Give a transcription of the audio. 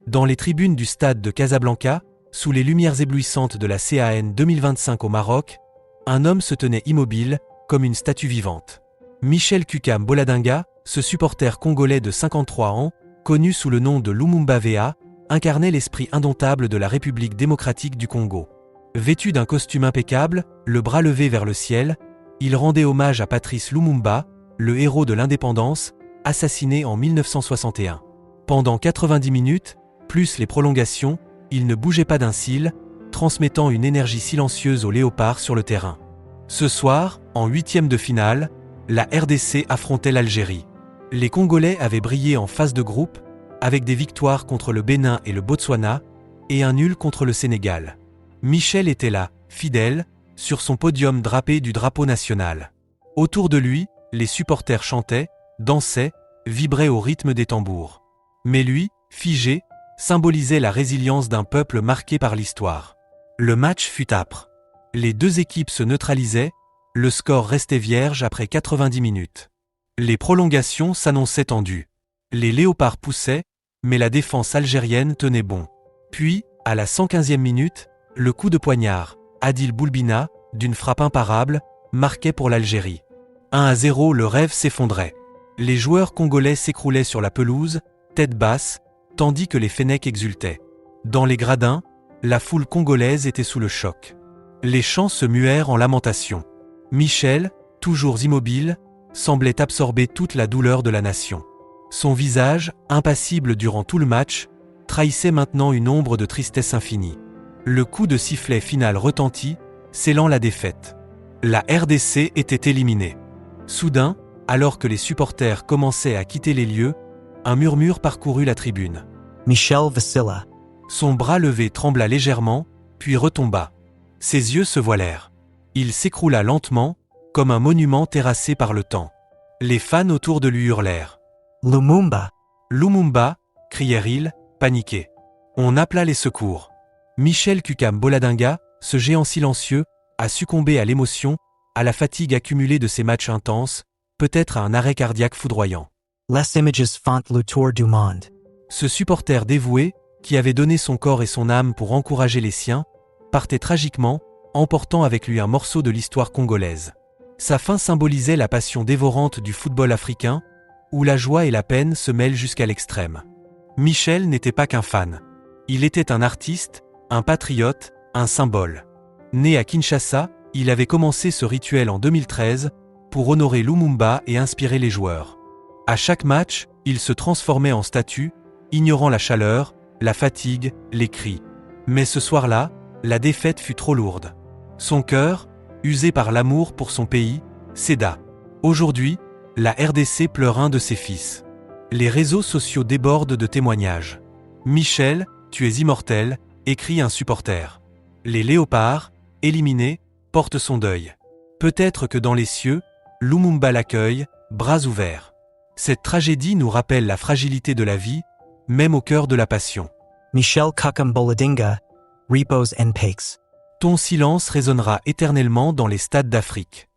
Dans les tribunes du stade de Casablanca, sous les lumières éblouissantes de la CAN 2025 au Maroc, un homme se tenait immobile, comme une statue vivante. Michel Kukam Boladinga, ce supporter congolais de 53 ans, connu sous le nom de Lumumba VA, incarnait l'esprit indomptable de la République démocratique du Congo. Vêtu d'un costume impeccable, le bras levé vers le ciel, il rendait hommage à Patrice Lumumba, le héros de l'indépendance, assassiné en 1961. Pendant 90 minutes, plus les prolongations, il ne bougeait pas d'un cil, transmettant une énergie silencieuse aux léopards sur le terrain. Ce soir, en huitième de finale, la RDC affrontait l'Algérie. Les Congolais avaient brillé en phase de groupe, avec des victoires contre le Bénin et le Botswana, et un nul contre le Sénégal. Michel était là, fidèle, sur son podium drapé du drapeau national. Autour de lui, les supporters chantaient, dansaient, vibraient au rythme des tambours. Mais lui, figé, symbolisait la résilience d'un peuple marqué par l'histoire. Le match fut âpre. Les deux équipes se neutralisaient, le score restait vierge après 90 minutes. Les prolongations s'annonçaient tendues. Les léopards poussaient, mais la défense algérienne tenait bon. Puis, à la 115e minute, le coup de poignard, Adil Boulbina, d'une frappe imparable, marquait pour l'Algérie. 1-0, le rêve s'effondrait. Les joueurs congolais s'écroulaient sur la pelouse, tête basse, tandis que les Fennecs exultaient. Dans les gradins, la foule congolaise était sous le choc. Les chants se muèrent en lamentations. Michel, toujours immobile, semblait absorber toute la douleur de la nation. Son visage, impassible durant tout le match, trahissait maintenant une ombre de tristesse infinie. Le coup de sifflet final retentit, scellant la défaite. La RDC était éliminée. Soudain, alors que les supporters commençaient à quitter les lieux, un murmure parcourut la tribune. Michel vacilla. Son bras levé trembla légèrement, puis retomba. Ses yeux se voilèrent. Il s'écroula lentement, comme un monument terrassé par le temps. Les fans autour de lui hurlèrent. Lumumba. Lumumba, crièrent-ils, paniqués. On appela les secours. Michel Kukam Boladinga, ce géant silencieux, a succombé à l'émotion, à la fatigue accumulée de ces matchs intenses, peut-être à un arrêt cardiaque foudroyant. Les images font le tour du monde. Ce supporter dévoué, qui avait donné son corps et son âme pour encourager les siens, partait tragiquement, emportant avec lui un morceau de l'histoire congolaise. Sa fin symbolisait la passion dévorante du football africain, où la joie et la peine se mêlent jusqu'à l'extrême. Michel n'était pas qu'un fan. Il était un artiste, un patriote, un symbole. Né à Kinshasa, il avait commencé ce rituel en 2013 pour honorer Lumumba et inspirer les joueurs. À chaque match, il se transformait en statue, ignorant la chaleur, la fatigue, les cris. Mais ce soir-là, la défaite fut trop lourde. Son cœur, usé par l'amour pour son pays, céda. Aujourd'hui, la RDC pleure un de ses fils. Les réseaux sociaux débordent de témoignages. « Michel, tu es immortel », écrit un supporter. Les léopards, éliminés, portent son deuil. Peut-être que dans les cieux, Lumumba l'accueille, bras ouverts. Cette tragédie nous rappelle la fragilité de la vie, même au cœur de la passion. Michel Kukam Boladinga, repose en paix. Ton silence résonnera éternellement dans les stades d'Afrique.